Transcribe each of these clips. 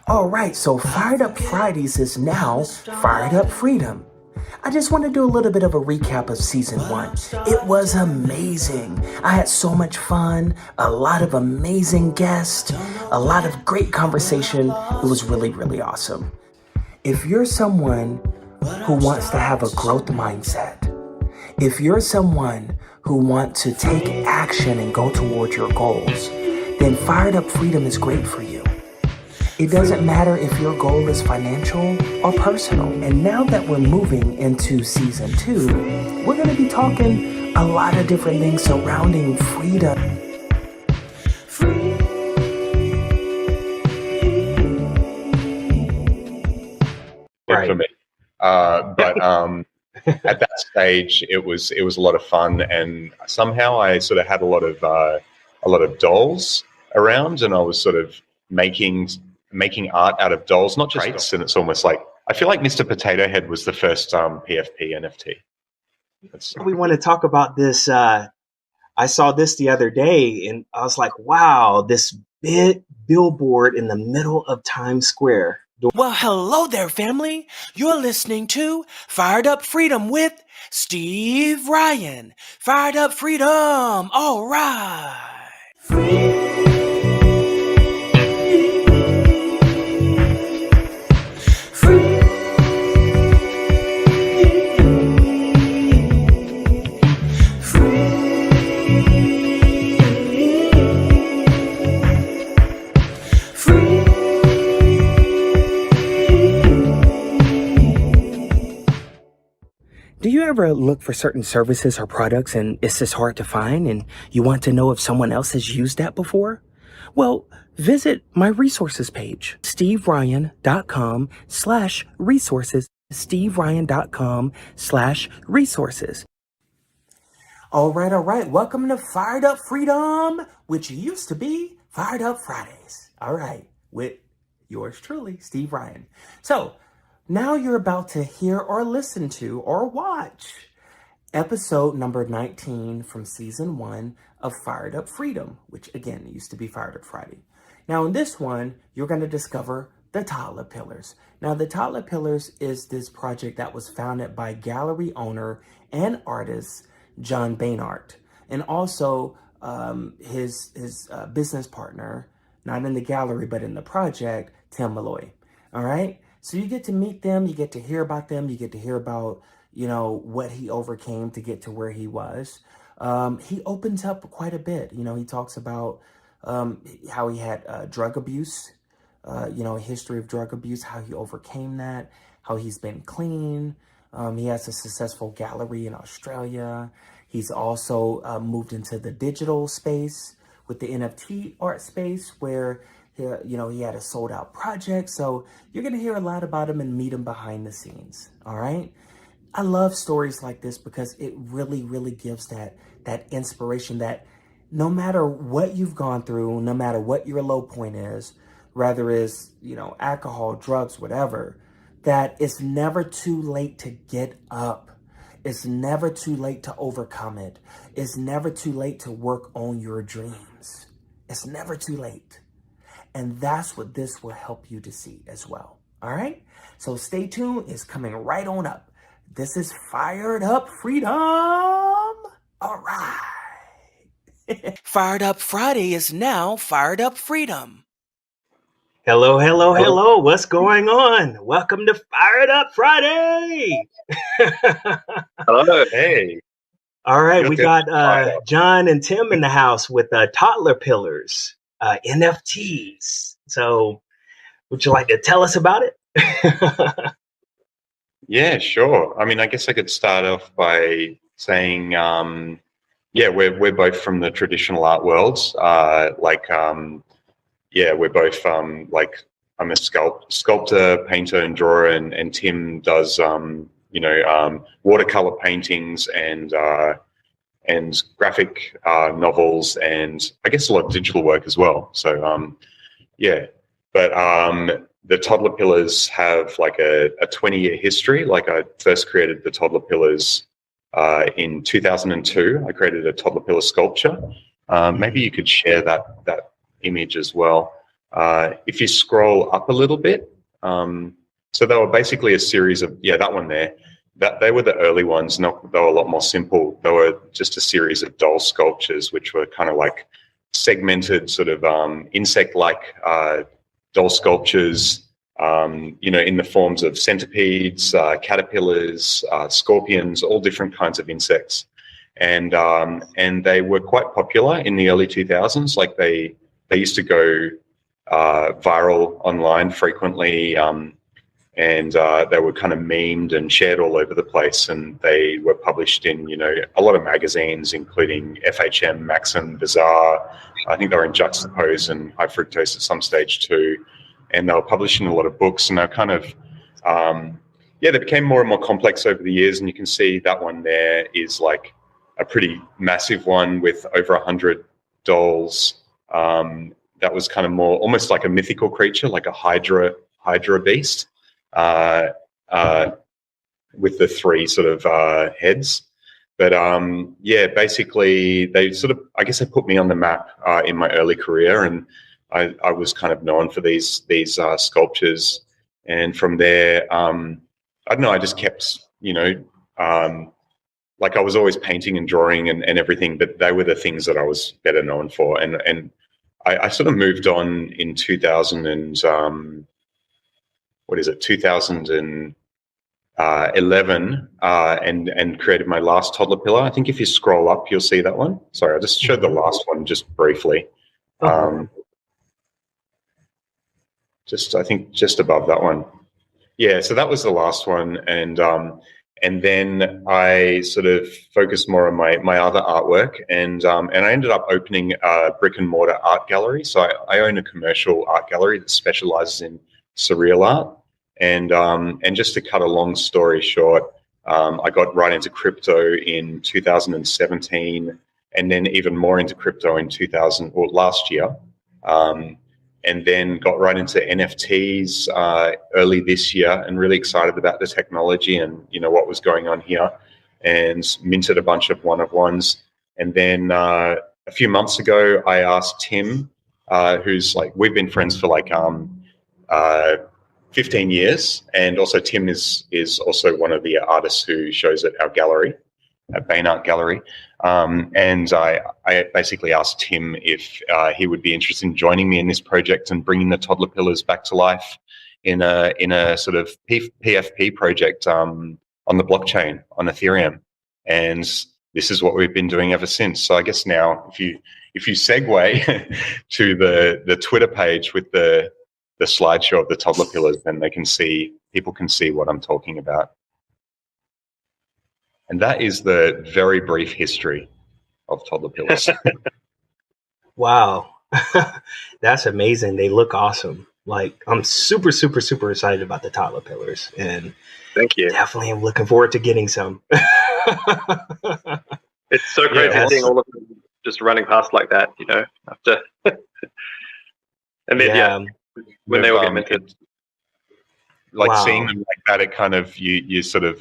All right, so Fired Up Fridays is now Fired Up Freedom. I just want to do a little bit of a recap of season one. It was amazing. I had so much fun, a lot of amazing guests, a lot of great conversation. It was really, really awesome. If you're someone who wants to have a growth mindset, if you're someone who wants to take action and go toward your goals, then Fired Up Freedom is great for you. It doesn't matter if your goal is financial or personal. And now that we're moving into season two, we're going to be talking a lot of different things surrounding freedom. Right. For me. At that stage, it was a lot of fun, and somehow I sort of had a lot of dolls around, and I was sort of making art out of dolls, not just crates. And it's almost like I feel like Mr. Potato Head was the first PFP NFT. We want to talk about this. I saw this the other day, and I was like, "Wow, this big billboard in the middle of Times Square." Well, hello there, family. You're listening to Fired Up Freedom with Steve Ryan. Fired Up Freedom. All right. Do you ever look for certain services or products and it's just hard to find and you want to know if someone else has used that before? Well, visit my resources page, steveryan.com/resources, steveryan.com/resources. All right. Welcome to Fired Up Freedom, which used to be Fired Up Fridays. All right, with yours truly, Steve Ryan. So, now you're about to hear or listen to or watch episode number 19 from season 1 of Fired Up Freedom, which again used to be Fired Up Friday. Now in this one, you're going to discover the Toddlerpillars. Now the Toddlerpillars is this project that was founded by gallery owner and artist John Bainart, and also his business partner, not in the gallery but in the project, Tim Malloy. All right. So you get to meet them, you get to hear about them, you get to hear about, what he overcame to get to where he was. He opens up quite a bit. He talks about how he had drug abuse, a history of drug abuse, how he overcame that, how he's been clean. He has a successful gallery in Australia. He's also moved into the digital space with the NFT art space where he had a sold out project. So you're going to hear a lot about him and meet him behind the scenes. All right. I love stories like this because it really, really gives that inspiration that no matter what you've gone through, no matter what your low point is, whether it's, alcohol, drugs, whatever, that it's never too late to get up. It's never too late to overcome it. It's never too late to work on your dreams. It's never too late. And that's what this will help you to see as well. All right. So stay tuned. It's coming right on up. This is Fired Up Freedom. All right. Fired Up Friday is now Fired Up Freedom. Hello. What's going on? Welcome to Fired Up Friday. Hello. Hey. All right. We got Jon and Tim in the house with Toddlerpillars. NFTs. So would you like to tell us about it? Yeah, sure. I mean, I guess I could start off by saying, we're both from the traditional art worlds. We're both I'm a sculptor, painter, and drawer, and Tim does watercolor paintings and graphic novels, and I guess a lot of digital work as well. So, the Toddlerpillars have like a 20-year history. Like I first created the Toddlerpillars in 2002. I created a Toddlerpillar sculpture. Maybe you could share that image as well. If you scroll up a little bit, so they were basically a series of, that one there. That they were the early ones. They were a lot more simple. They were just a series of doll sculptures, which were kind of like segmented, sort of insect-like doll sculptures. In the forms of centipedes, caterpillars, scorpions, all different kinds of insects, and they were quite popular in the early 2000s. Like they used to go viral online frequently. And they were kind of memed and shared all over the place, and they were published in, a lot of magazines, including FHM, Maxim, Bazaar. I think they were in Juxtapose and High Fructose at some stage too. And they were published in a lot of books, and they're kind of, they became more and more complex over the years. And you can see that one there is like a pretty massive one with over 100 dolls. That was kind of more almost like a mythical creature, like a Hydra beast. With the three sort of heads. But basically they sort of, I guess they put me on the map in my early career, and I was kind of known for these sculptures. And from there, I don't know, I just kept, like I was always painting and drawing and everything, but they were the things that I was better known for. And I sort of moved on in 2011, and created my last toddler pillar. I think if you scroll up, you'll see that one. Sorry, I just showed the last one just briefly. I think just above that one. Yeah, so that was the last one. And then I sort of focused more on my other artwork, and I ended up opening a brick and mortar art gallery. So I own a commercial art gallery that specializes in surreal art. And just to cut a long story short, I got right into crypto in 2017, and then even more into crypto in last year, and then got right into NFTs early this year, and really excited about the technology and what was going on here, and minted a bunch of one-of-ones. And then a few months ago, I asked Tim, who's like, we've been friends for like 15 years, and also Tim is also one of the artists who shows at our gallery, at Bain Art Gallery, and I basically asked Tim if he would be interested in joining me in this project and bringing the Toddlerpillars back to life in a sort of PFP project on the blockchain on Ethereum, and this is what we've been doing ever since. So I guess now if you segue to the Twitter page with the slideshow of the Toddlerpillars, then people can see what I'm talking about. And that is the very brief history of Toddlerpillars. Wow. That's amazing. They look awesome. Like, I'm super, super, super excited about the Toddlerpillars, and thank you. Definitely am looking forward to getting some. It's so crazy seeing all of them just running past like that, after. And then, when they all get minted. Seeing them like that, it kind of, you sort of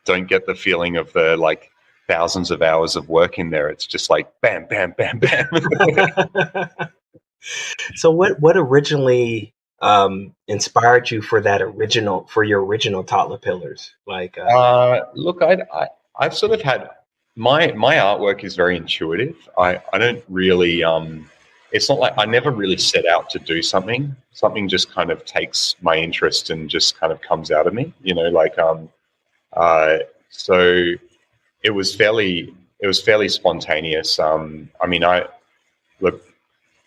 don't get the feeling of the like thousands of hours of work in there. It's just like bam, bam, bam, bam. So what originally inspired you for your original Toddlerpillars? Like, look, I've sort of had my artwork is very intuitive. I don't really it's not like I never really set out to do something. Something just kind of takes my interest and just kind of comes out of me, so it was fairly spontaneous. I mean,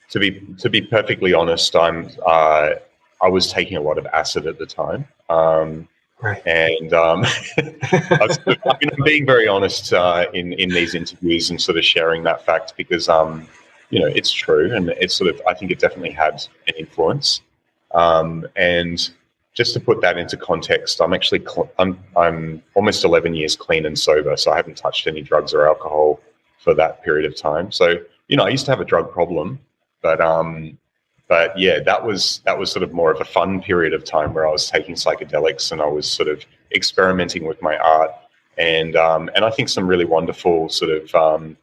to be perfectly honest, I was taking a lot of acid at the time. Right. And I'm being very honest in these interviews and sort of sharing that fact because it's true, and it's sort of, I think it definitely had an influence. And just to put that into context, I'm actually I'm almost 11 years clean and sober, so I haven't touched any drugs or alcohol for that period of time. So I used to have a drug problem, but yeah, that was sort of more of a fun period of time where I was taking psychedelics and I was sort of experimenting with my art, and I think some really wonderful sort of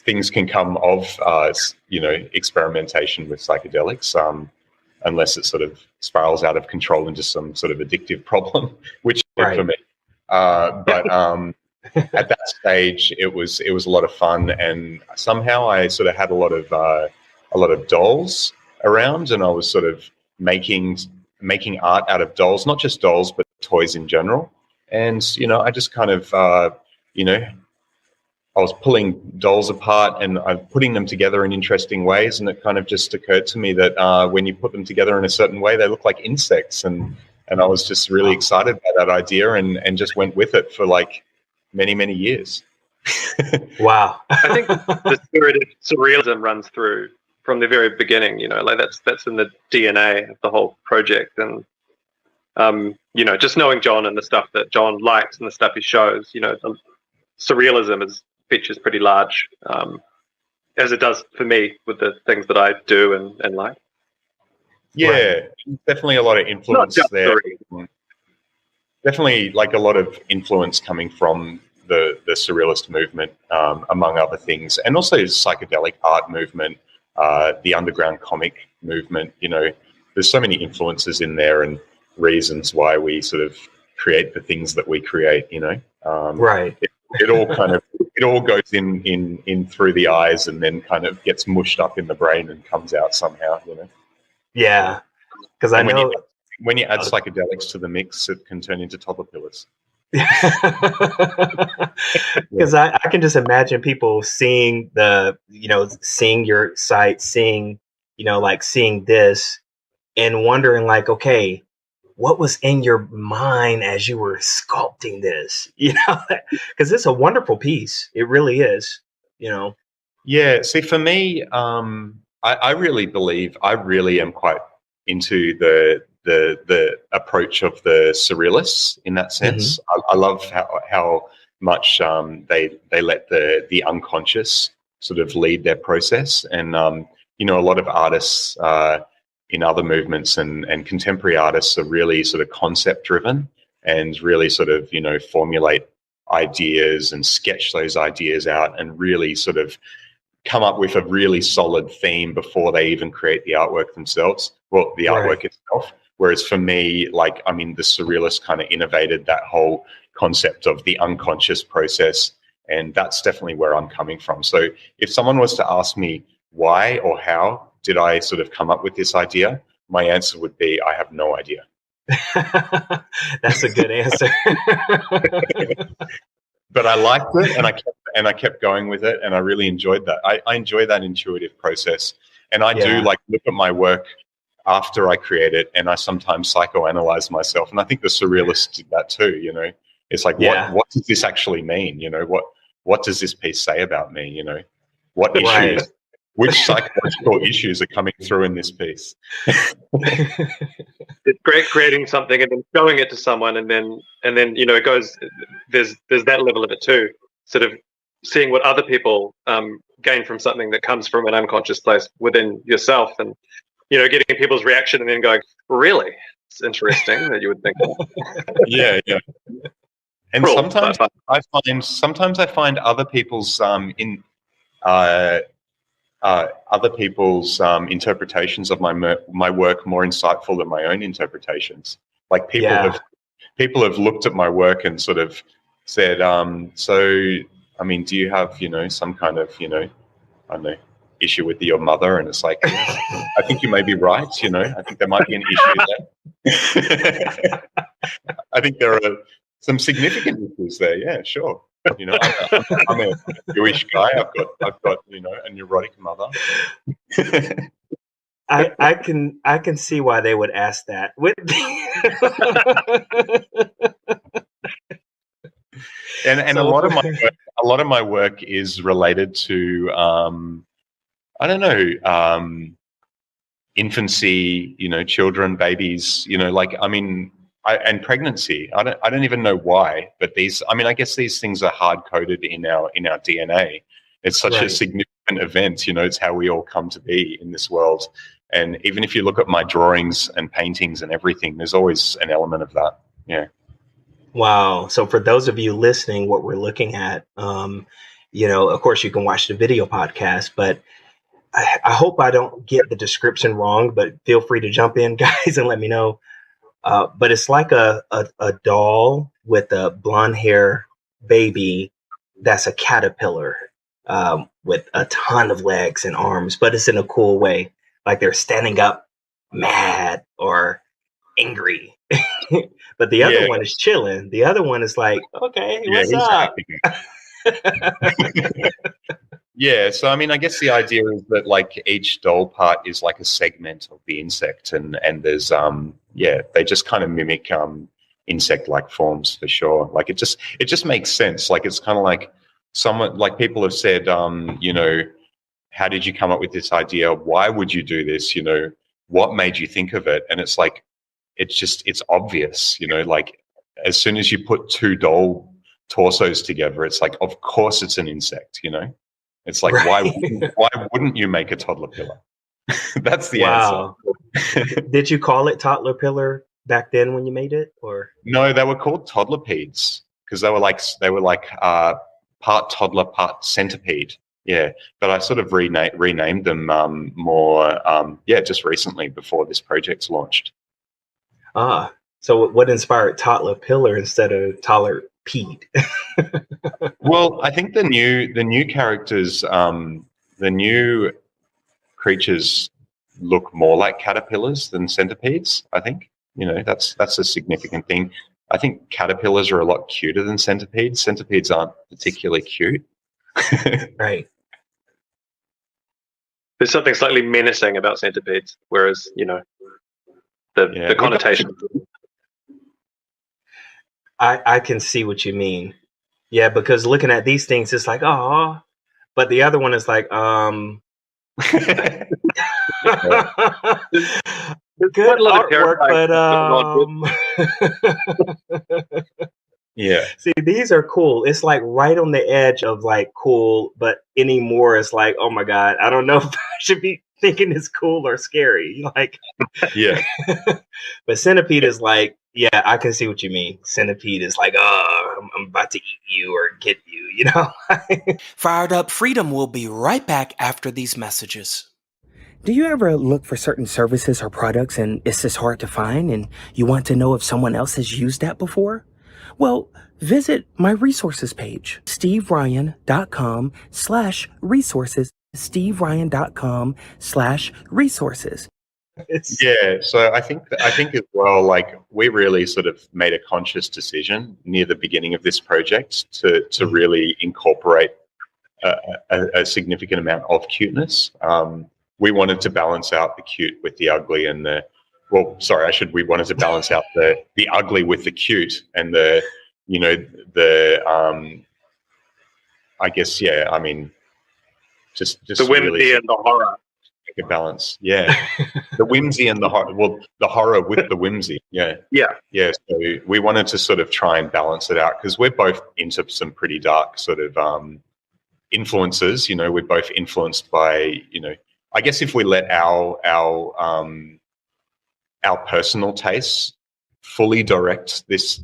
things can come of experimentation with psychedelics, unless it sort of spirals out of control into some sort of addictive problem, which it did for me. But at that stage, it was a lot of fun, and somehow I sort of had a lot of dolls around, and I was sort of making art out of dolls, not just dolls, but toys in general. And I just kind of I was pulling dolls apart and I'm putting them together in interesting ways, and it kind of just occurred to me that when you put them together in a certain way, they look like insects, and I was just really excited by that idea, and just went with it for like many years. Wow. I think the spirit of surrealism runs through from the very beginning. Like that's in the DNA of the whole project, and just knowing Jon and the stuff that Jon likes and the stuff he shows, surrealism features pretty large, as it does for me with the things that I do and like. Yeah, right. Definitely a lot of influence there. Definitely like a lot of influence coming from the surrealist movement, among other things, and also psychedelic art movement, the underground comic movement. There's so many influences in there and reasons why we sort of create the things that we create. Right. It all goes in through the eyes and then kind of gets mushed up in the brain and comes out somehow. Yeah, because I know when you add psychedelics to the mix, it can turn into Toddlerpillars. Because I can just imagine people seeing seeing your site, seeing this, and wondering like, okay, what was in your mind as you were sculpting this? Because it's a wonderful piece. It really is. Yeah. See, for me, I really believe I really am quite into the approach of the surrealists in that sense. Mm-hmm. I love how much they let the unconscious sort of lead their process, and a lot of artists in other movements and contemporary artists are really sort of concept driven and really sort of formulate ideas and sketch those ideas out and really sort of come up with a really solid theme before they even create the artwork themselves. Well, the artwork itself. Whereas for me, the surrealists kind of innovated that whole concept of the unconscious process, and that's definitely where I'm coming from. So if someone was to ask me why or how did I sort of come up with this idea, my answer would be, I have no idea. That's a good answer. But I liked it, and I kept going with it, and I really enjoyed that. I enjoy that intuitive process, and I do look at my work after I create it, and I sometimes psychoanalyze myself, and I think the surrealists did that too. It's like, what does this actually mean? What does this piece say about me? What issues, which psychological issues are coming through in this piece? It's great creating something and then showing it to someone, and then it goes. There's that level of it too. Sort of seeing what other people gain from something that comes from an unconscious place within yourself, and getting people's reaction, and then going, really, it's interesting that you would think that. Yeah. And cool. Sometimes I find other people's interpretations of my work more insightful than my own interpretations. Like people have looked at my work and sort of said, so I mean, do you have some kind of I don't know, issue with your mother? And it's like, I think you may be right. I think there might be an issue there. I think there are some significant issues there. Yeah, sure. I'm a Jewish guy. I've got a neurotic mother. I can see why they would ask that. And so, a lot of my work is related to I don't know, infancy, children, babies, and pregnancy. I don't even know why, but I guess these things are hard coded in our DNA. It's such a significant event, it's how we all come to be in this world. And even if you look at my drawings and paintings and everything, there's always an element of that. Yeah. Wow. So for those of you listening, what we're looking at of course you can watch the video podcast, but I hope I don't get the description wrong, but feel free to jump in, guys, and let me know. But it's like a doll with a blonde hair baby that's a caterpillar, with a ton of legs and arms, but it's in a cool way. Like they're standing up mad or angry. But the other one is chilling. The other one is like, okay, what's up? Yeah, so I mean, I guess the idea is that like each doll part is like a segment of the insect, and there's they just kind of mimic insect-like forms for sure. Like it just makes sense. Like it's kind of like someone, like people have said, how did you come up with this idea? Why would you do this? What made you think of it? And it's like it's obvious. Like as soon as you put two doll torsos together, it's like, of course it's an insect. It's like, right. why wouldn't you make a toddler pillar? That's the Wow. answer. Did you call it toddler pillar back then when you made it, or no? They were called toddlerpillars because they were like part toddler, part centipede. Yeah, but I sort of renamed them more. Just recently before this project's launched. So what inspired toddler pillar instead of toddler Pete? Well, I think the new characters, the new creatures look more like caterpillars than centipedes. I think that's a significant thing. I think caterpillars are a lot cuter than centipedes. Centipedes aren't particularly cute. Right. There's something slightly menacing about centipedes, whereas the connotation. I can see what you mean. Yeah, because looking at these things, it's like, oh, but the other one is like, good artwork, but yeah. See, these are cool. It's like right on the edge of like cool, but anymore it's like, oh my God, I don't know if I should be thinking it's cool or scary. Like, yeah. But centipede is like, yeah, I can see what you mean. Centipede is like, oh, I'm about to eat you or get you, Fired Up Freedom will be right back after these messages. Do you ever look for certain services or products and it's just hard to find and you want to know if someone else has used that before? Well, visit my resources page, steveryan.com/resources, steveryan.com/resources. Yeah, so I think as well, like we really sort of made a conscious decision near the beginning of this project to really incorporate a significant amount of cuteness. We wanted to balance out the cute with the ugly and we wanted to balance out the ugly with the cute and I guess, yeah, I mean, just the whimsy really and the horror. A balance, yeah. The whimsy and the horror. Well, the horror with the whimsy, yeah. So we wanted to sort of try and balance it out because we're both into some pretty dark sort of influences. We're both influenced by, I guess if we let our personal tastes fully direct this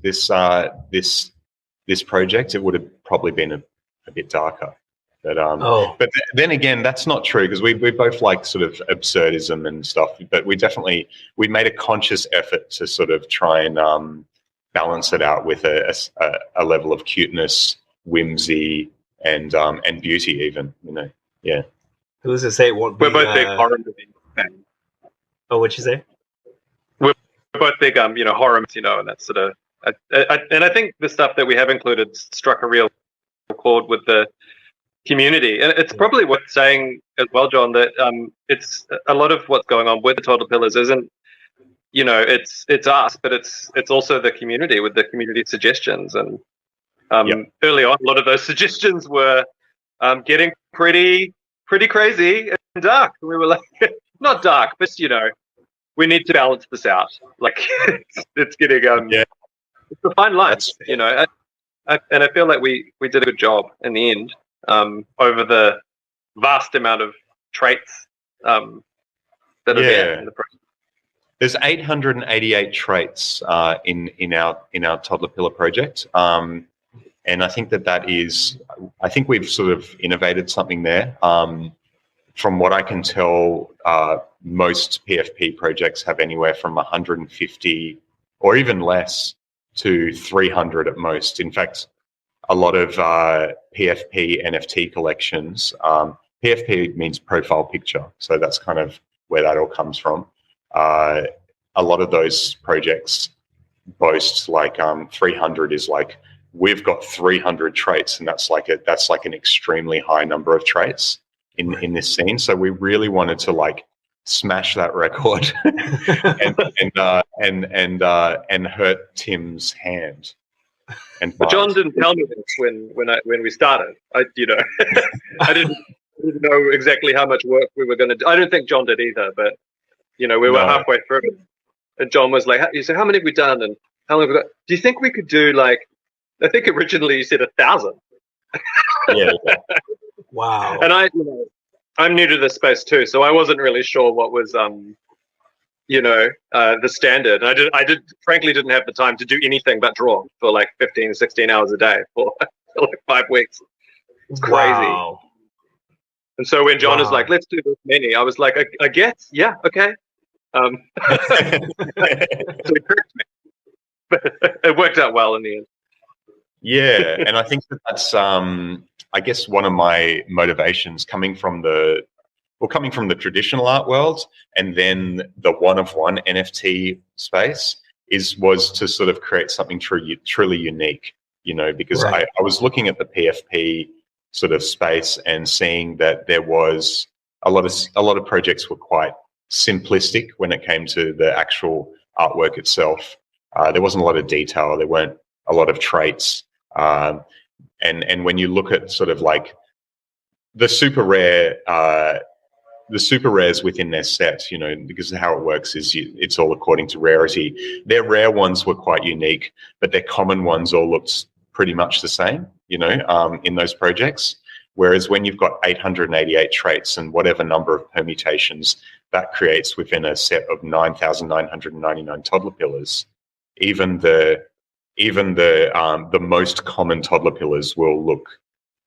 project, it would have probably been a bit darker. But then again, that's not true because we both like sort of absurdism and stuff. But we made a conscious effort to sort of try and balance it out with a level of cuteness, whimsy, and beauty, even. Yeah. Who's to say it won't be? We're both big horror movie fans. Oh, what'd you say? We're both big horror, and that's sort of. And I think the stuff that we have included struck a real chord with the community, and it's probably worth saying as well, John, that it's a lot of what's going on with the Toddlerpillars isn't, it's us, but it's also the community with the community suggestions, and early on, a lot of those suggestions were getting pretty crazy and dark. We were like, not dark, but we need to balance this out. Like it's getting it's a fine line, and I feel like we did a good job in the end. Over the vast amount of traits that are there in the process. There's 888 traits in our Toddler Pillar project, and And I think I think we've sort of innovated something there. From what I can tell, most PFP projects have anywhere from 150 or even less to 300 at most. In fact, a lot of PFP NFT collections, PFP means profile picture, so that's kind of where that all comes from. A lot of those projects boast like 300 is like, we've got 300 traits, and that's like an extremely high number of traits in this scene. So we really wanted to like smash that record and hurt Tim's hand. But John didn't tell me this when we started. I didn't know exactly how much work we were going to do. I don't think John did either, but we were halfway through, and John was like, "He said, how many have we done, and how long have we got? Do you think we could do like?" I think originally you said 1,000. Yeah. Wow. And I'm new to this space too, so I wasn't really sure what was the standard. I frankly didn't have the time to do anything but draw for like 15, 16 hours a day for like 5 weeks. It's crazy. Wow. And so when John is like, let's do this many, I was like, I guess, yeah, okay. So he tricked me. But it worked out well in the end. Yeah, and I think that's I guess one of my motivations coming from the traditional art world and then the one-of-one NFT space was to sort of create something truly unique, because Right. I was looking at the PFP sort of space and seeing that there was a lot of projects were quite simplistic when it came to the actual artwork itself. There wasn't a lot of detail. There weren't a lot of traits. And when you look at sort of like the super rares within their set, because how it works is it's all according to rarity. Their rare ones were quite unique, but their common ones all looked pretty much the same, in those projects. Whereas when you've got 888 traits and whatever number of permutations that creates within a set of 9,999 Toddlerpillars, even the most common Toddlerpillars will look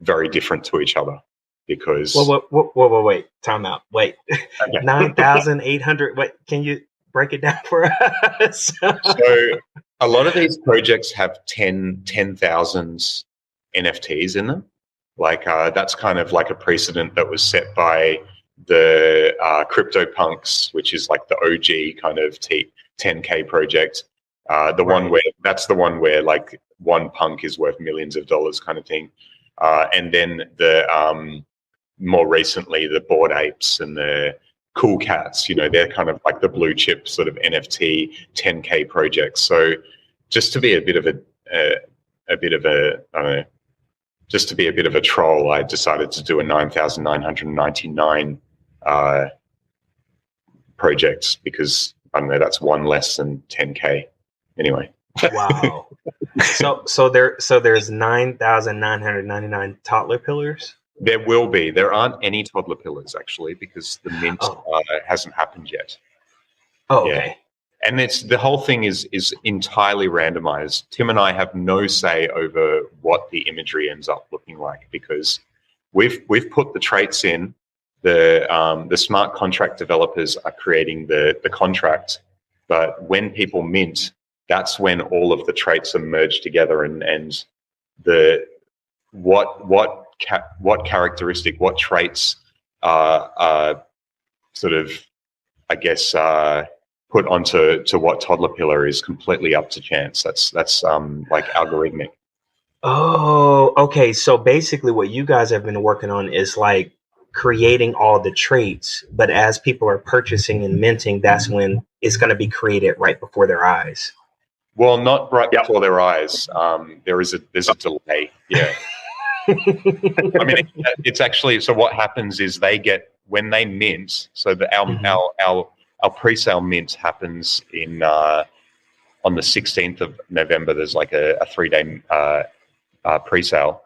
very different to each other because. Wait, time out. Wait, okay. 9,800. Wait, can you break it down for us? So a lot of these projects have 10,000 NFTs in them. Like that's kind of like a precedent that was set by the CryptoPunks, which is like the OG kind of 10K project. The one where like one punk is worth millions of dollars kind of thing. And then the more recently the Bored Apes and the Cool Cats, they're kind of like the blue chip sort of NFT 10K projects. So just to be a bit of a troll, I decided to do a 9,999 projects because I don't know, that's one less than 10K. Anyway. Wow. So there's 9,999 Toddlerpillars? There will be. There aren't any Toddlerpillars actually because the mint hasn't happened yet. Oh, yeah. Okay. And the whole thing is entirely randomized. Tim and I have no say over what the imagery ends up looking like because we've put the traits in. The smart contract developers are creating the contract, but when people mint, that's when all of the traits are merged together and the what characteristic, what traits are sort of, I guess, put onto what Toddlerpillar is completely up to chance. That's like algorithmic. Oh, okay. So basically what you guys have been working on is like creating all the traits, but as people are purchasing and minting, that's when it's going to be created right before their eyes. Well, not right before their eyes. There's a delay. Yeah. I mean, it's actually, so what happens is they get, when they mint, so our pre-sale mint happens on the 16th of November. There's like a 3-day pre-sale.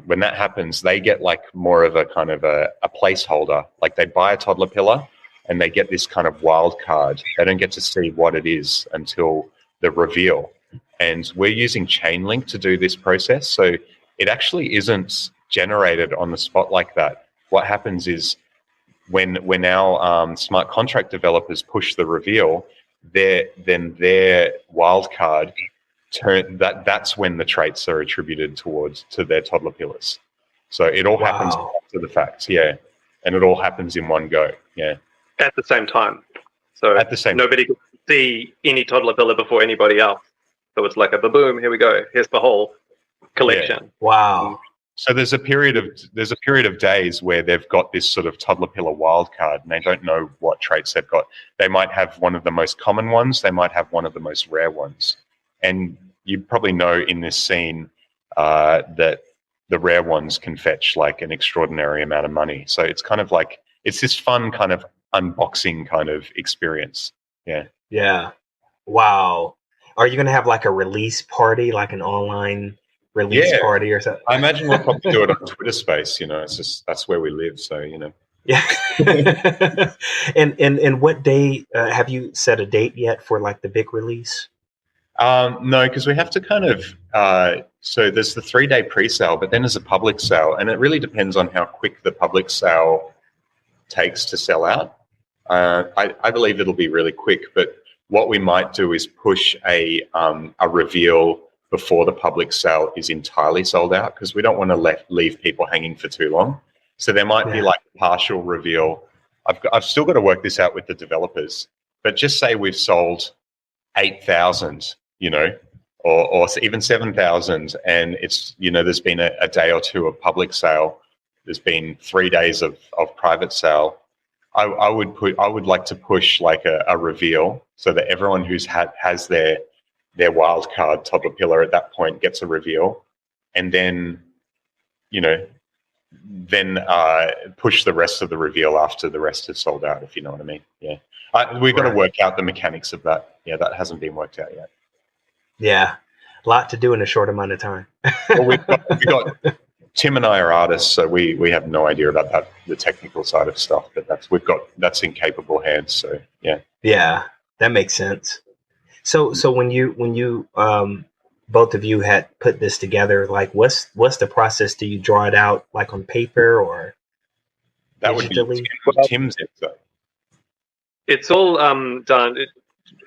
When that happens, they get like more of a kind of a placeholder. Like they buy a Toddlerpillar and they get this kind of wild card. They don't get to see what it is until the reveal. and we're using Chainlink to do this process. So it actually isn't generated on the spot like that. What happens is when our smart contract developers push the reveal, their wildcard that's when the traits are attributed to their toddler pillars. So it all happens after the fact, yeah, and it all happens in one go, yeah, at the same time. So at the same nobody can see any toddler pillar before anybody else. So it's like a boom. Here we go. Here's the whole collection. Yeah. Wow. So there's a period of days where they've got this sort of toddler pillar wild card, and they don't know what traits they've got. They might have one of the most common ones. They might have one of the most rare ones. And you probably know in this scene that the rare ones can fetch like an extraordinary amount of money. So it's kind of like, it's this fun kind of unboxing kind of experience. Yeah. Yeah. Wow. Are you going to have like a release party, like an online release party or something? I imagine we'll probably do it on Twitter Space. It's just, that's where we live. So, Yeah. and what day, have you set a date yet for like the big release? No, because we have to kind of, so there's the 3-day pre-sale, but then there's a public sale, and it really depends on how quick the public sale takes to sell out. I believe it'll be really quick, but what we might do is push a reveal before the public sale is entirely sold out, because we don't want to leave people hanging for too long. So there might be like a partial reveal. I've still got to work this out with the developers, but just say we've sold 8,000, or even 7,000, and it's, there's been a day or two of public sale. There's been 3 days of private sale. I would like to push like a reveal so that everyone has their wild card toddler pillar at that point gets a reveal, and then push the rest of the reveal after the rest is sold out, if you know what I mean. Yeah. We've got to work out the mechanics of that. Yeah, that hasn't been worked out yet. Yeah. A lot to do in a short amount of time. Well, we've got Tim and I are artists, so we have no idea about the technical side of stuff, but that's in capable hands. So yeah. Yeah, that makes sense. So when you both of you had put this together, like what's the process? Do you draw it out like on paper or that digitally? Would be Tim's answer. It's all done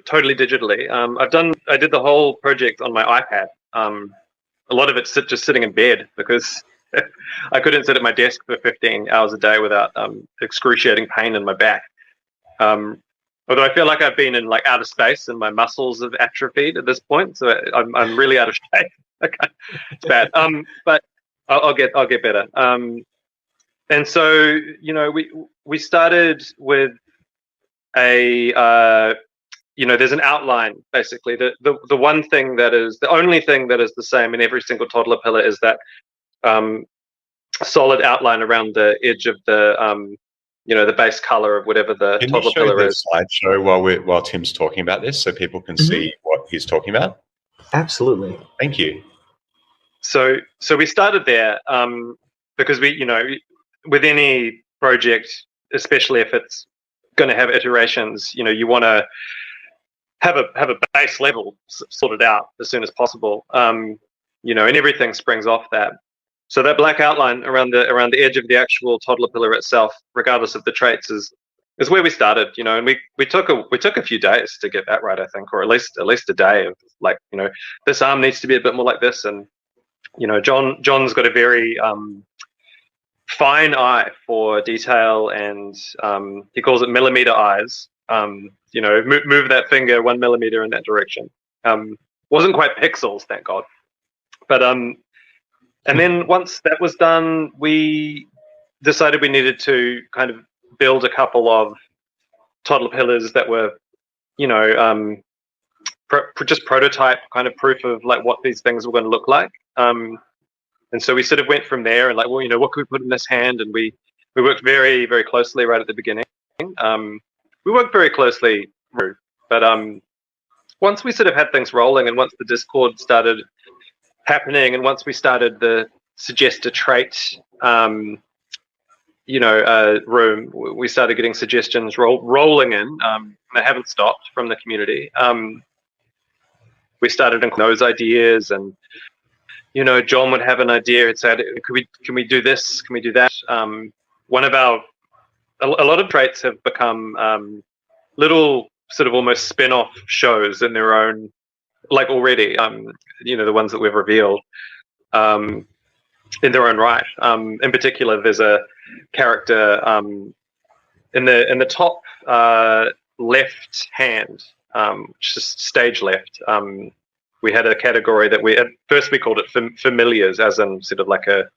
totally digitally. I did the whole project on my iPad. A lot of it's just sitting in bed because I couldn't sit at my desk for 15 hours a day without excruciating pain in my back. Although I feel like I've been in like outer space and my muscles have atrophied at this point, so I'm really out of shape. Okay. It's bad. But I'll get better. And so we started with there's an outline basically. The one thing that is the only thing that is the same in every single toddler pillar is that solid outline around the edge of the the base color of whatever the toddler pillar is. Can you show the slideshow while Tim's talking about this so people can see what he's talking about? Absolutely. Thank you. So we started there because we, with any project, especially if it's going to have iterations, you want to have a base level sorted out as soon as possible, and everything springs off that. So that black outline around the edge of the actual toddler pillar itself, regardless of the traits, is where we started, and we took a few days to get that right, I think, or at least a day of like, this arm needs to be a bit more like this, and John's got a very fine eye for detail, and he calls it millimeter eyes. Move that finger 1 millimeter in that direction. Wasn't quite pixels, thank God, but and then once that was done, we decided we needed to kind of build a couple of toddler pillars that were, just prototype kind of proof of like what these things were going to look like. And so we sort of went from there and like, well, what could we put in this hand? And we worked very, very closely right at the beginning. We worked very closely, but once we sort of had things rolling and once the Discord started happening and once we started the suggest a trait room, we started getting suggestions rolling in. They haven't stopped from the community. we started in those ideas, and Jon would have an idea and said, can we do this? Can we do that? One of a lot of traits have become little sort of almost spin-off shows in their own, like already, the ones that we've revealed in their own right. In particular, there's a character in the top left hand, which is stage left. We had a category that at first we called it familiars, as in sort of like a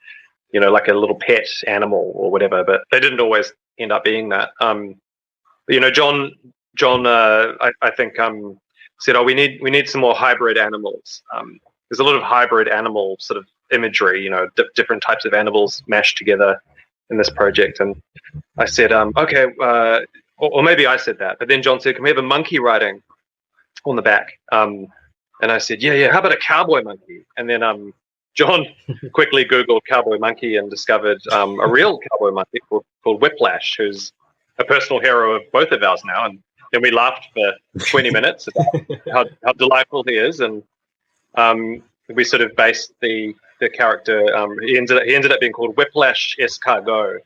little pet animal or whatever, but they didn't always end up being that. Jon, I think said, we need some more hybrid animals. There's a lot of hybrid animal sort of imagery, different types of animals mashed together in this project. And I said, okay, or maybe I said that, but then Jon said, can we have a monkey riding on the back? And I said, yeah, how about a cowboy monkey? And then Jon quickly Googled cowboy monkey and discovered a real cowboy monkey called Whiplash, who's a personal hero of both of ours now. And then we laughed for 20 minutes about how delightful he is. And we sort of based the character. He ended up being called Whiplash Escargot.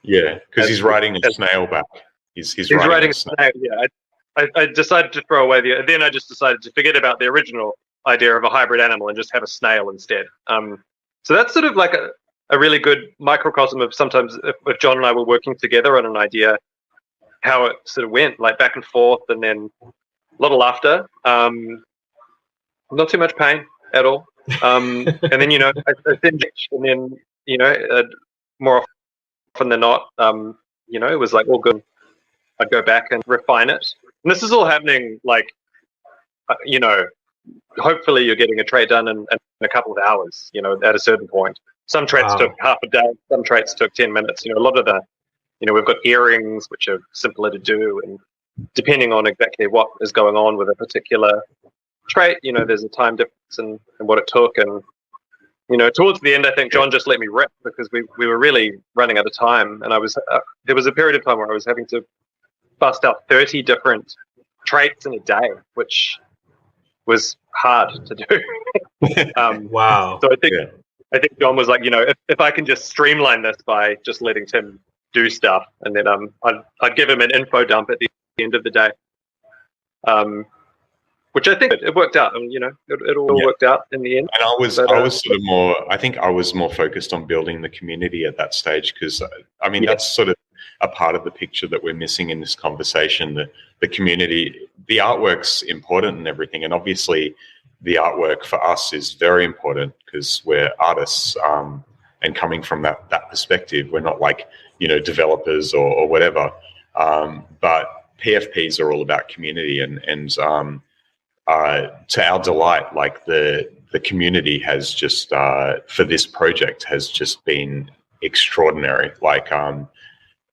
Because he's riding a snail back. He's riding a snail. Yeah, I decided to throw away then I just decided to forget about the original idea of a hybrid animal and just have a snail instead. So that's sort of like a really good microcosm of sometimes if Jon and I were working together on an idea, how it sort of went, like back and forth, and then a lot of laughter, not too much pain at all. And then I finished, and then more often than not, it was like all good. I'd go back and refine it. And this is all happening like, hopefully you're getting a trait done in a couple of hours, at a certain point. Some traits took half a day, some traits took 10 minutes. A lot of the, we've got earrings, which are simpler to do. And depending on exactly what is going on with a particular trait, there's a time difference in what it took. And, towards the end, I think Jon just let me rip because we were really running out of time. And there was a period of time where I was having to bust out 30 different traits in a day, which was hard to do. Wow. So I think Jon was like, if I can just streamline this by just letting Tim do stuff, and then I'd give him an info dump at the end of the day, which I think it worked out. And it all worked out in the end. And I was sort of more. I think I was more focused on building the community at that stage because that's sort of a part of the picture that we're missing in this conversation. The community, the artwork's important and everything, and obviously the artwork for us is very important because we're artists, and coming from that perspective, we're not like developers or whatever. But PFPs are all about community, and to our delight, like the community has just for this project has just been extraordinary. Like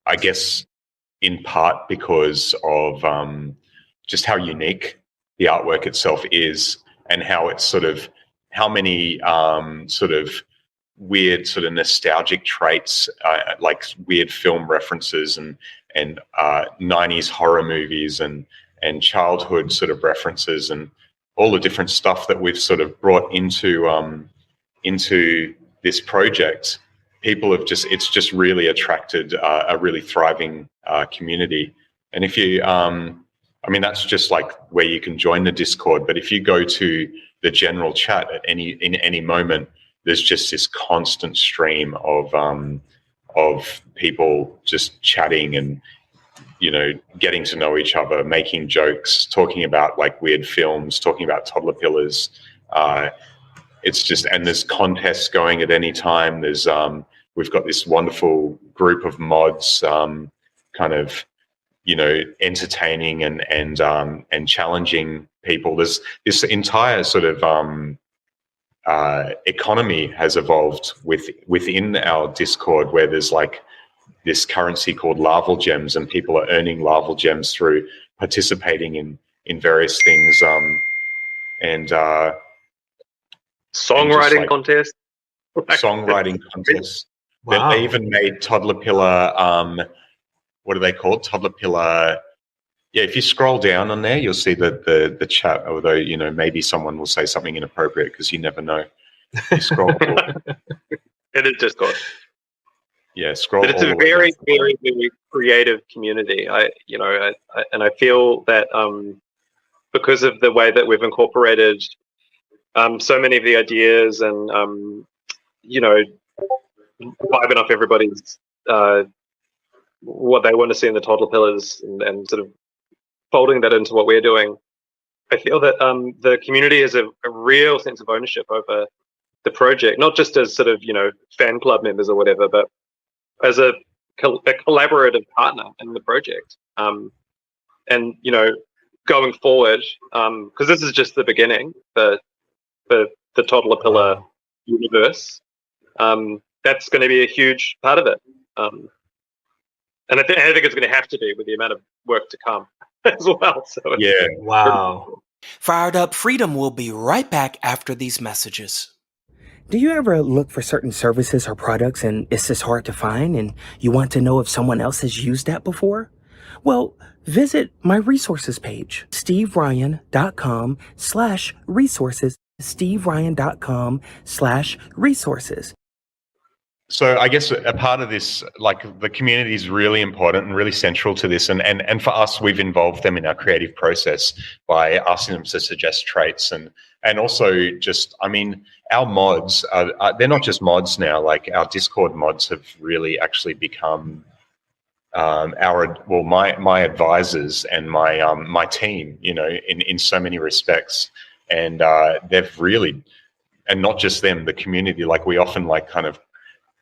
I guess in part because of just how unique the artwork itself is, and how it's how many sort of weird sort of nostalgic traits, like weird film references and 90s horror movies and childhood sort of references and all the different stuff that we've sort of brought into this project. People have it's just really attracted a really thriving community. And if you, that's just like where you can join the Discord. But if you go to the general chat in any moment, there's just this constant stream of people just chatting and getting to know each other, making jokes, talking about like weird films, talking about Toddlerpillars. It's just, and there's contests going at any time. There's we've got this wonderful group of mods, kind of entertaining and challenging people. There's this entire sort of economy has evolved within our Discord, where there's like this currency called larval gems, and people are earning larval gems through participating in various things, and songwriting contest. Songwriting contests. Wow. They even made Toddlerpillar, what are they called? Toddlerpillar, Yeah, if you scroll down on there, you'll see the chat. Although maybe someone will say something inappropriate because you never know. You scroll. It is Discord. Yeah, scroll. But it's a very, very, very creative community. I feel that because of the way that we've incorporated so many of the ideas and vibing off everybody's what they want to see in the Toddlerpillars and sort of folding that into what we're doing. I feel that the community has a real sense of ownership over the project, not just as sort of fan club members or whatever, but as a collaborative partner in the project. And going forward, because this is just the beginning for the Toddlerpillar universe, that's going to be a huge part of it. And I think it's going to have to be with the amount of work to come as well. So yeah, wow. Fired Up Freedom will be right back after these messages. Do you ever look for certain services or products and it's just hard to find and you want to know if someone else has used that before? Well, visit my resources page, steveryan.com/resources, steveryan.com/resources. So I guess a part of this, like the community is really important and really central to this. And for us, we've involved them in our creative process by asking them to suggest traits and also just, our mods, they're not just mods now, like our Discord mods have really actually become my advisors and my team, in so many respects. And they've really, and not just them, the community, like we often kind of,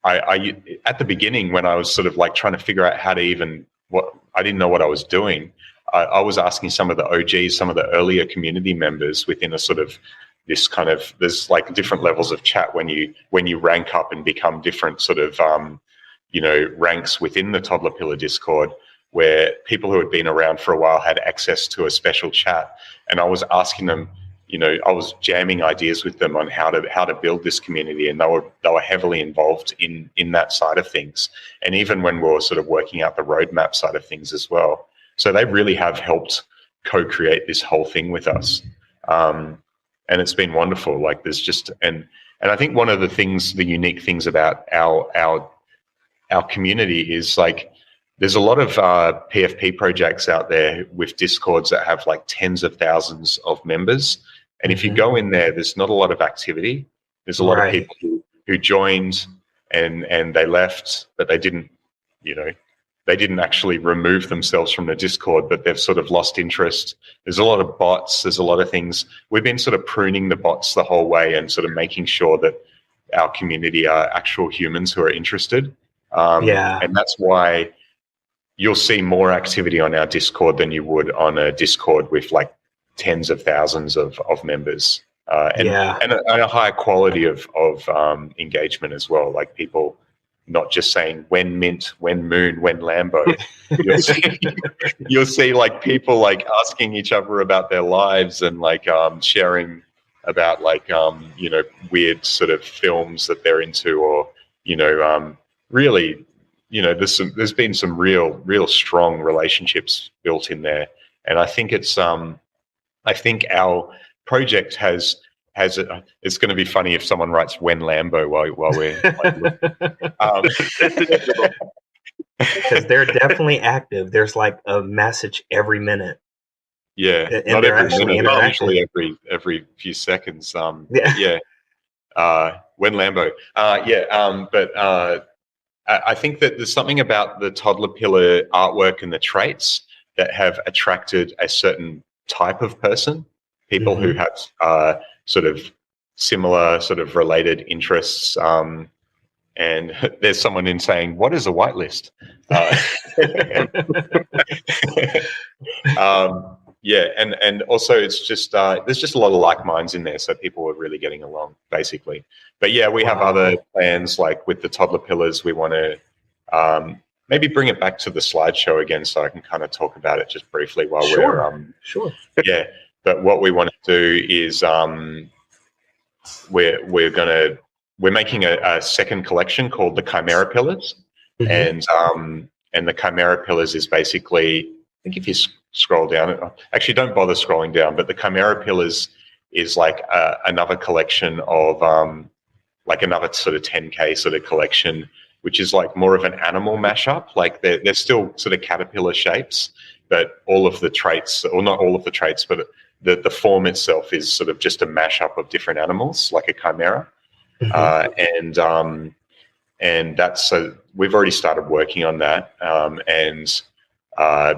I at the beginning when I was sort of trying to figure out how to I didn't know what I was doing. I was asking some of the OGs, some of the earlier community members within a sort of this kind of, there's different levels of chat when you rank up and become different sort of, ranks within the Toddlerpillar Discord, where people who had been around for a while had access to a special chat. And I was asking them, I was jamming ideas with them on how to build this community, and they were heavily involved in that side of things. And even when we were sort of working out the roadmap side of things as well. So they really have helped co-create this whole thing with us. And it's been wonderful. There's just, and I think one of the unique things about our community is there's a lot of PFP projects out there with Discords that have tens of thousands of members. And if you go in there, there's not a lot of activity. There's a lot of people who joined and they left, but they didn't actually remove themselves from the Discord, but they've sort of lost interest. There's a lot of bots. There's a lot of things. We've been sort of pruning the bots the whole way and sort of making sure that our community are actual humans who are interested. And that's why you'll see more activity on our Discord than you would on a Discord with tens of thousands of members, and a higher quality of engagement as well. People not just saying when mint, when moon, when Lambo. You'll see people asking each other about their lives and sharing about weird sort of films that they're into, or really. There's been some real strong relationships built in there, and I think it's I think our project has it's going to be funny if someone writes when Lambo while we're because they're definitely active. There's a message every minute. Yeah, and not they're every actually minute, interacting. usually every few seconds. When Lambo, but. I think that there's something about the Toddlerpillar artwork and the traits that have attracted a certain type of person, people who have sort of similar, sort of related interests. And there's someone in saying, "What is a whitelist?" And also it's just there's just a lot of like minds in there, so people are really getting along, basically. But yeah, we have other plans, with the Toddlerpillars. We want to maybe bring it back to the slideshow again, so I can kind of talk about it just briefly while Sure. Yeah, but what we want to do is we're making a second collection called the Chimera Pillars, and the Chimera Pillars is basically, I think if you scroll down. Actually, don't bother scrolling down. But the Chimerapillars is like another collection of like another sort of 10K sort of collection, which is like more of an animal mashup. Like they're still sort of caterpillar shapes, but all of the traits, or not all of the traits, but the form itself is sort of just a mashup of different animals, like a chimera. And that's, so we've already started working on that.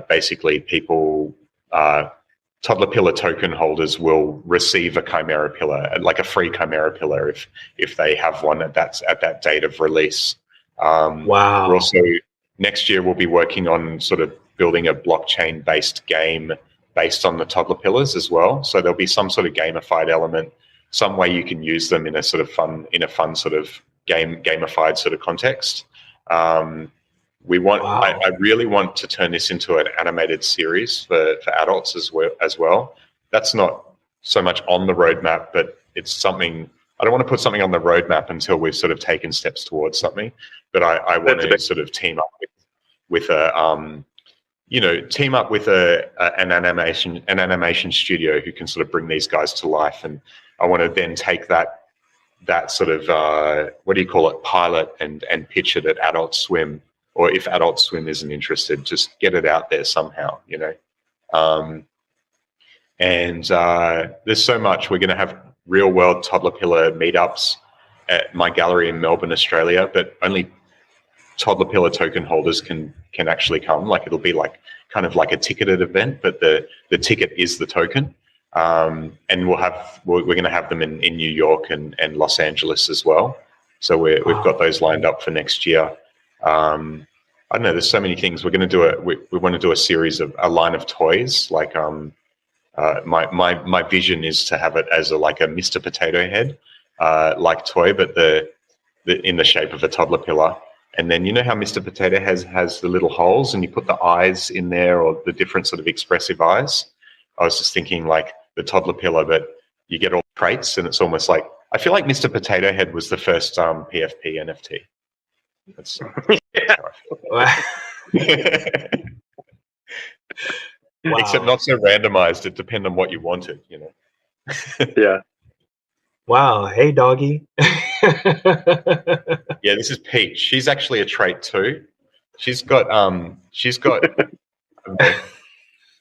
Basically people, Toddlerpillar token holders will receive a Chimerapillar, like a free Chimerapillar if they have one at that date of release. Wow. We're also, next year we'll be working on sort of building a blockchain-based game based on the Toddlerpillars as well. So there'll be some sort of gamified element, some way you can use them in a sort of fun sort of gamified sort of context. Wow. I really want to turn this into an animated series for adults as well. That's not so much on the roadmap, but it's something. I don't want to put something on the roadmap until we've sort of taken steps towards something. But I want to sort of team up with an animation studio who can sort of bring these guys to life. And I want to then take that sort of pilot and pitch it at Adult Swim. Or if Adult Swim isn't interested, just get it out there somehow, And there's so much. We're going to have real-world Toddlerpillar meetups at my gallery in Melbourne, Australia, but only Toddlerpillar token holders can actually come. Like it'll be like kind of like a ticketed event, but the ticket is the token. And we're going to have them in New York and Los Angeles as well. So we've got those lined up for next year. I don't know. There's so many things we're going to do. We want to do a series of a line of toys. Like my vision is to have it as like a Mr. Potato Head like toy, but in the shape of a Toddlerpillar. And then you know how Mr. Potato has the little holes, and you put the eyes in there, or the different sort of expressive eyes. I was just thinking like the Toddlerpillar, but you get all the traits, and it's almost like, I feel like Mr. Potato Head was the first PFP NFT. That's Wow. Except not so randomized. It depended on what you wanted, Yeah. Wow. Hey, doggy. Yeah, this is Peach. She's actually a trait too. She's got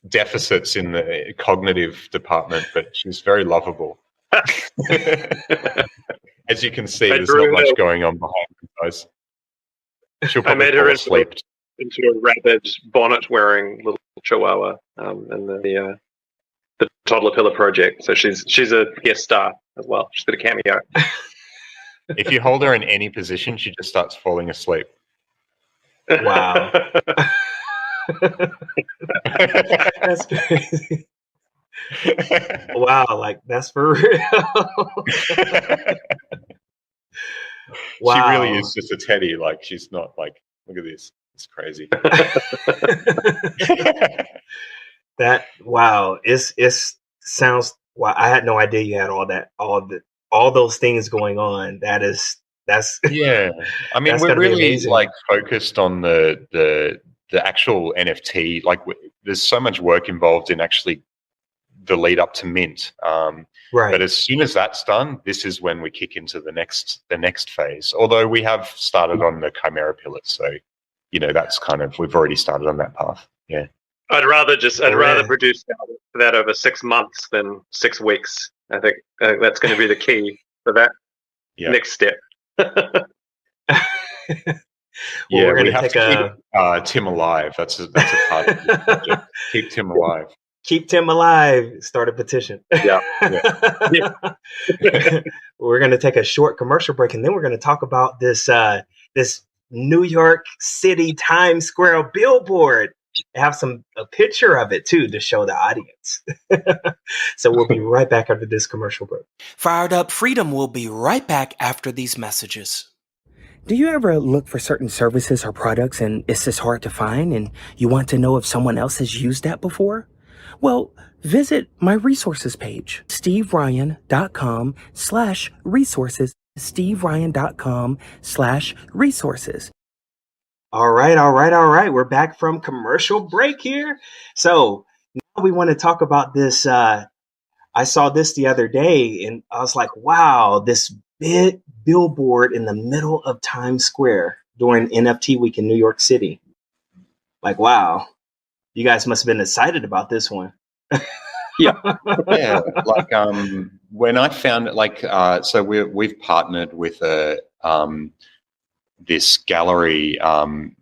deficits in the cognitive department, but she's very lovable. As you can see, there's not much going on behind the eyes. She'll probably fall asleep. Into a rabid bonnet-wearing little chihuahua in the Toddlerpillar project. So she's a guest star as well. She's got a cameo. If you hold her in any position, she just starts falling asleep. Wow. That's crazy. Wow, like that's for real. Wow. She really is just a teddy. Like she's not like, look at this. It's crazy. That wow. It sounds wow. I had no idea you had all those things going on. That's yeah. I mean, we're really like focused on the actual NFT. Like there's so much work involved in actually the lead up to mint. Right. But as soon as that's done, this is when we kick into the next phase. Although we have started on the Chimerapillars, so that's kind of, we've already started on that path. Yeah. I'd rather produce that over 6 months than 6 weeks. I think that's going to be the key for that next step. We're going we to have to keep Tim alive. That's a part of the project. Keep Tim alive. Keep Tim alive. Start a petition. Yeah. We're going to take a short commercial break, and then we're going to talk about this New York City Times Square billboard. I have a picture of it too to show the audience. So we'll be right back after this commercial break. Fired Up Freedom will be right back after these messages. Do you ever look for certain services or products and it's just hard to find and you want to know if someone else has used that before? Well, visit my resources page, steveryan.com/resources, steveryan.com/resources. All right. We're back from commercial break here. So we want to talk about this. I saw this the other day, and I was like, wow, this big billboard in the middle of Times Square during NFT week in New York City. Like, wow, you guys must have been excited about this one. Yeah. Yeah, like when I found it, like so we've partnered with a this gallery.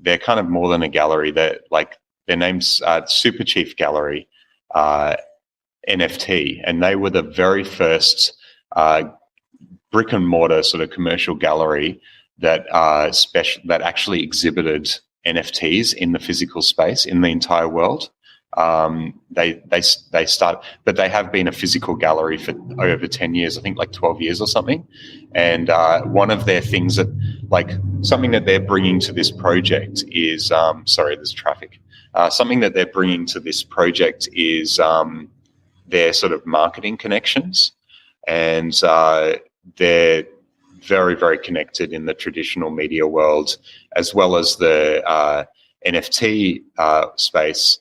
They're kind of more than a gallery. They're like, their name's Super Chief Gallery NFT, and they were the very first brick and mortar sort of commercial gallery that that actually exhibited NFTs in the physical space in the entire world. They start, but they have been a physical gallery for over 10 years, I think like 12 years or something. And one of their things that, like, something that they're bringing to this project is, sorry, there's traffic. Something that they're bringing to this project is their sort of marketing connections. And they're very, very connected in the traditional media world, as well as the NFT space.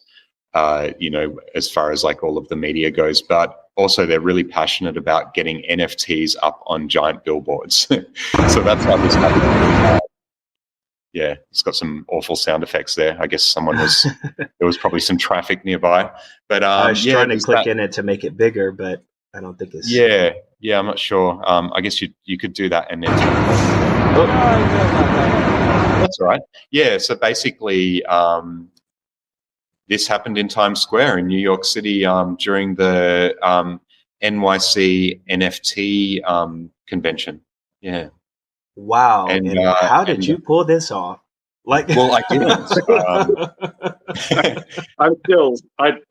As far as like all of the media goes, but also they're really passionate about getting NFTs up on giant billboards. So that's how this happened. Yeah, it's got some awful sound effects there. I guess there was probably some traffic nearby. But I was trying to click in it to make it bigger, but I don't think it's. Yeah, I'm not sure. I guess you could do that and then. That's all right. Yeah, so basically. This happened in Times Square in New York City during the NYC NFT convention. Yeah. Wow. And how did you pull this off? Like, well, I didn't.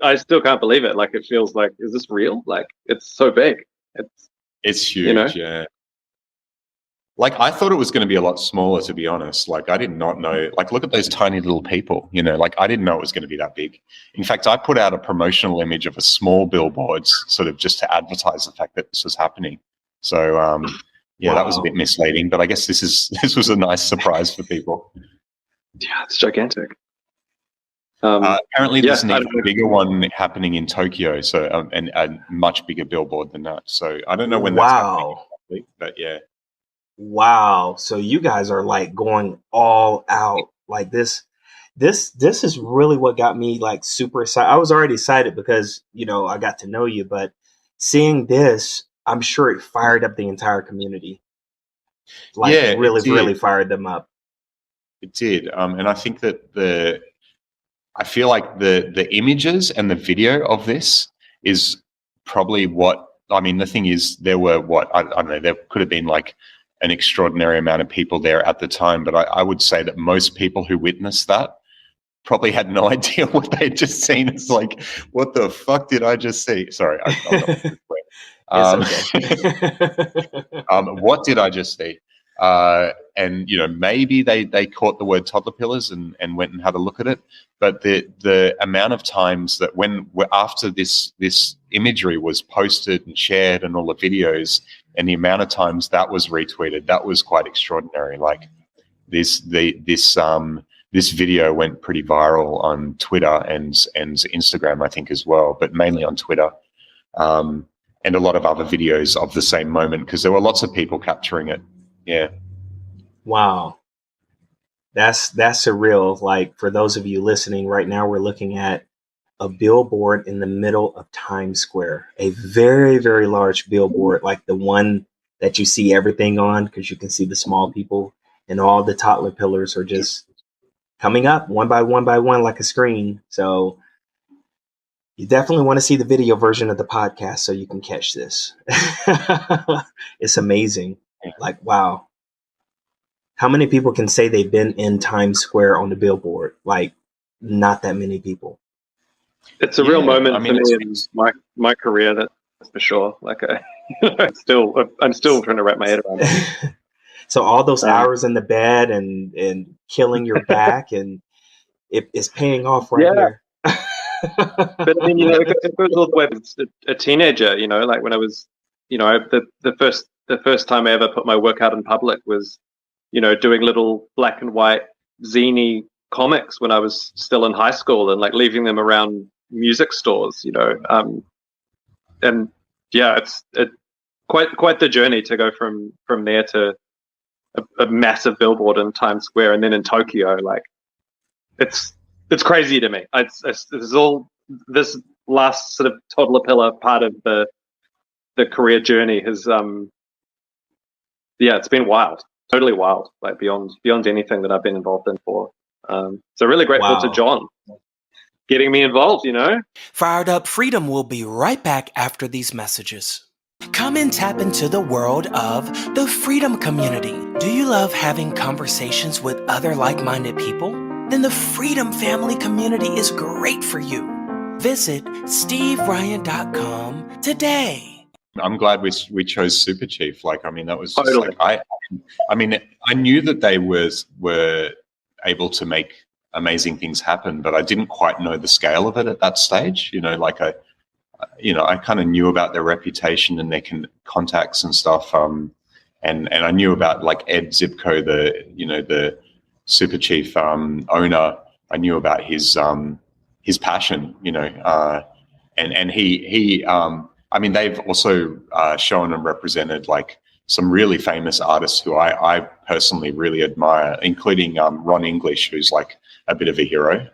I still can't believe it. Like, it feels like, is this real? Like, it's so big. It's huge. Yeah. Like, I thought it was going to be a lot smaller, to be honest. Like, I did not know. Like, look at those tiny little people, like, I didn't know it was going to be that big. In fact, I put out a promotional image of a small billboard sort of just to advertise the fact that this was happening. So, wow. That was a bit misleading, but I guess this was a nice surprise for people. Yeah, it's gigantic. Apparently, there's an even bigger one happening in Tokyo, so and a much bigger billboard than that. So I don't know when that's happening exactly, but yeah. Wow. So you guys are like going all out like this. This is really what got me like super excited. I was already excited because, I got to know you, but seeing this, I'm sure it fired up the entire community. Like, really fired them up. It did. And I think that I feel like the images and the video of this is probably the thing is, there were I don't know, there could have been like an extraordinary amount of people there at the time, but I would say that most people who witnessed that probably had no idea what they had just seen. It's like, what the fuck did I just see? Sorry, what did I just see? And maybe they caught the word Toddlerpillars and went and had a look at it. But the amount of times that after this imagery was posted and shared and all the videos, and the amount of times that was retweeted, that was quite extraordinary. Like this video went pretty viral on Twitter and Instagram, I think, as well, but mainly on Twitter. And a lot of other videos of the same moment, because there were lots of people capturing it. Yeah. Wow. That's surreal. Like, for those of you listening right now, we're looking at a billboard in the middle of Times Square, a very, very large billboard, like the one that you see everything on, because you can see the small people, and all the Toddlerpillars are just coming up one by one like a screen. So you definitely want to see the video version of the podcast so you can catch this. It's amazing. Like, wow. How many people can say they've been in Times Square on the billboard? Like, not that many people. It's a real moment for me in my career, that's for sure. Like, I'm still trying to wrap my head around it. So all those hours in the bed and killing your back, and it's paying off right here. But I mean, it goes all the way to a teenager. Like when I was, the first time I ever put my work out in public was, doing little black and white zine comics when I was still in high school, and like leaving them around music stores, and yeah, it's quite the journey to go from there to a massive billboard in Times Square and then in Tokyo. Like, it's crazy to me. This last sort of toddler pillar part of the career journey has it's been wild, totally wild, like beyond anything that I've been involved in for. So really grateful to Jon getting me involved. Fired Up Freedom will be right back after these messages. Come and tap into the world of the Freedom Community. Do you love having conversations with other like-minded people? Then the Freedom Family Community is great for you. Visit steveryan.com today. I'm glad we chose Super Chief. Like, I mean, that was just Totally. like, I mean, I knew that they were able to make amazing things happen, but I didn't quite know the scale of it at that stage. I kind of knew about their reputation and their contacts and stuff. And I knew about like Ed Zipko, the Super Chief owner. I knew about his passion, and he I mean, they've also shown and represented like some really famous artists who I personally really admire, including Ron English, who's like a bit of a hero.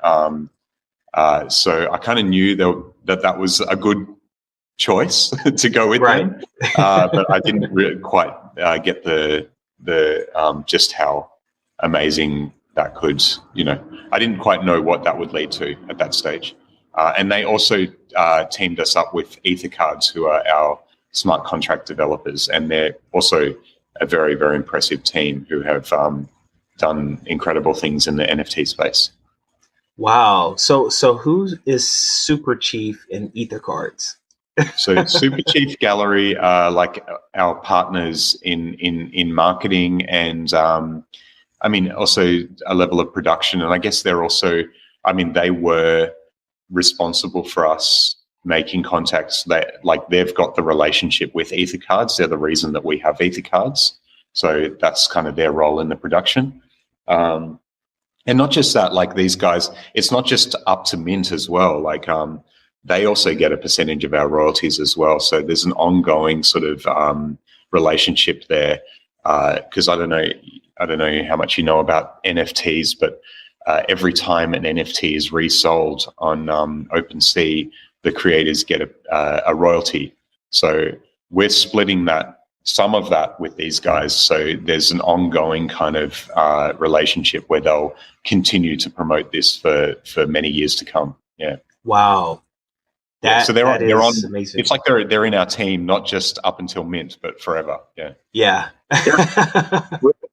So I kind of knew that was a good choice to go with them, but I didn't really quite get the just how amazing that could, I didn't quite know what that would lead to at that stage. And they also teamed us up with EtherCards, who are our smart contract developers, and they're also a very, very impressive team who have done incredible things in the NFT space. Wow. So who is Super Chief and EtherCards? So Super Chief Gallery are like our partners in marketing and I mean also a level of production. And I guess they're also, I mean, they were responsible for us making contacts. That like they've got the relationship with EtherCards. They're the reason that we have EtherCards. So that's kind of their role in the production. And not just that, like these guys, it's not just up to Mint as well. Like they also get a percentage of our royalties as well. So there's an ongoing sort of relationship there. Because I don't know how much you know about NFTs, but every time an NFT is resold on OpenSea, the creators get a royalty. So we're splitting some of that with these guys. So there's an ongoing kind of relationship where they'll continue to promote this for many years to come. Yeah. Wow. So they're on. Amazing. It's like they're in our team, not just up until Mint, but forever. Yeah. Yeah.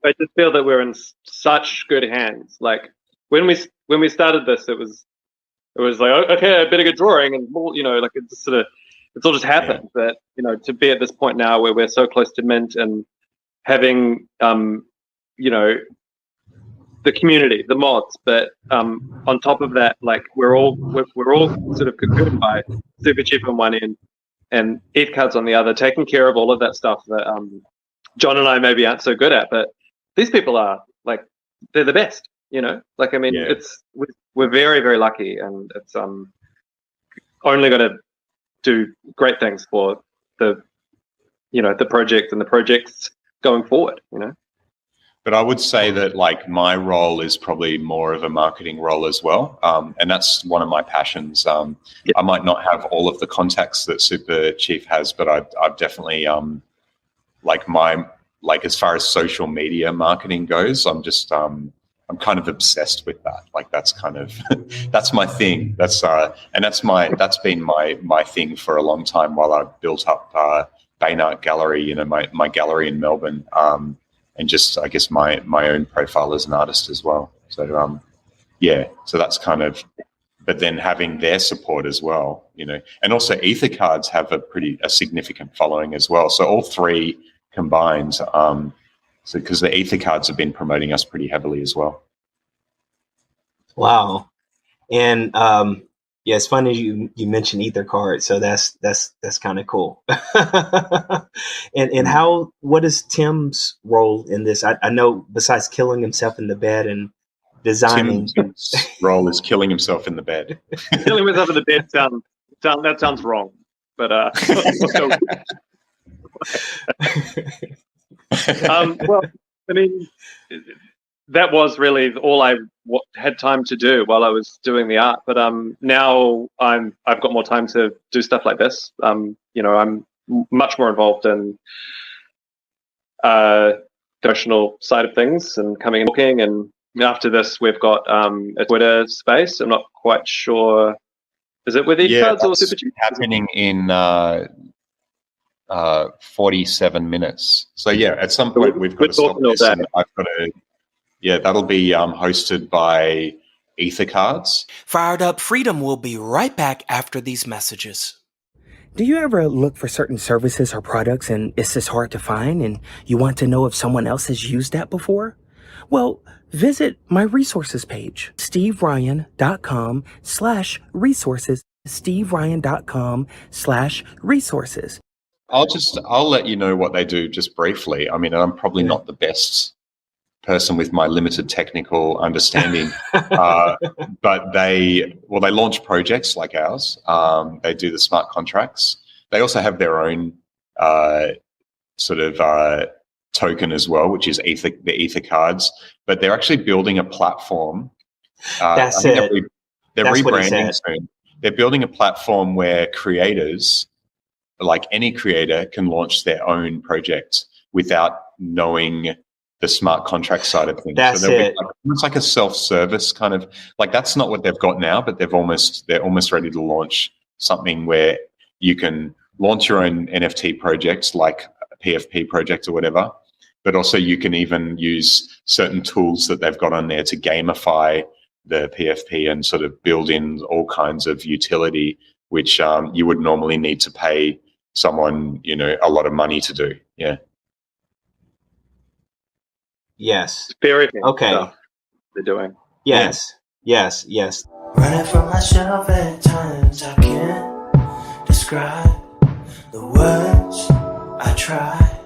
I just feel that we're in such good hands. Like when we started this, it was like, okay, a bit of a drawing, and like it's all just happened. Yeah. But to be at this point now where we're so close to Mint and having the community, the mods, but on top of that, like we're all sort of cocooned by Super Chief on one end and ETHCards on the other, taking care of all of that stuff that Jon and I maybe aren't so good at, but these people are like, they're the best, like, I mean, we're very, very lucky, and it's only going to do great things for the project and the projects going forward, But I would say that like my role is probably more of a marketing role as well. And that's one of my passions. I might not have all of the contacts that Super Chief has, but I've definitely as far as social media marketing goes, I'm kind of obsessed with that. Like that's kind of that's my thing. That's been my thing for a long time while I built up Bain Art Gallery, my gallery in Melbourne. And just, I guess, my own profile as an artist as well. So, so that's kind of, but then having their support as well, and also EtherCards have a significant following as well. So all three combined, because the EtherCards have been promoting us pretty heavily as well. Wow. And it's funny you mentioned EtherCard, so that's kind of cool. And what is Tim's role in this? I know besides killing himself in the bed and designing. Tim's role is killing himself in the bed. Killing myself in the bed that sounds wrong, but well, I mean, that was really all I had time to do while I was doing the art. But now I've got more time to do stuff like this. I'm much more involved in emotional side of things and coming and talking. And after this, we've got a Twitter space. I'm not quite sure. Is it with E-Cards or Super Cheap? Happening in 47 minutes. So yeah, at some point we've got to stop this, and I've got to. Yeah, that'll be hosted by EtherCards. Fired Up Freedom will be right back after these messages. Do you ever look for certain services or products and it's just hard to find and you want to know if someone else has used that before? Well, visit my resources page, steveryan.com/resources, steveryan.com/resources. I'll let you know what they do just briefly. I mean, I'm probably not the best person with my limited technical understanding, but they launch projects like ours. They do the smart contracts. They also have their own token as well, which is the EtherCards. But they're actually building a platform. That's it. They're rebranding soon. They're building a platform where creators, like any creator, can launch their own project without knowing the smart contract side of things. That's it. It's like a self-service kind of, like, that's not what they've got now, but they're almost ready to launch something where you can launch your own NFT projects, like a PFP project or whatever, but also you can even use certain tools that they've got on there to gamify the PFP and sort of build in all kinds of utility, which you would normally need to pay someone, a lot of money to do. Yeah. Yes. Very okay. Stuff they're doing. Yes. Yeah. Yes. Running from myself at times I can't describe the words I try.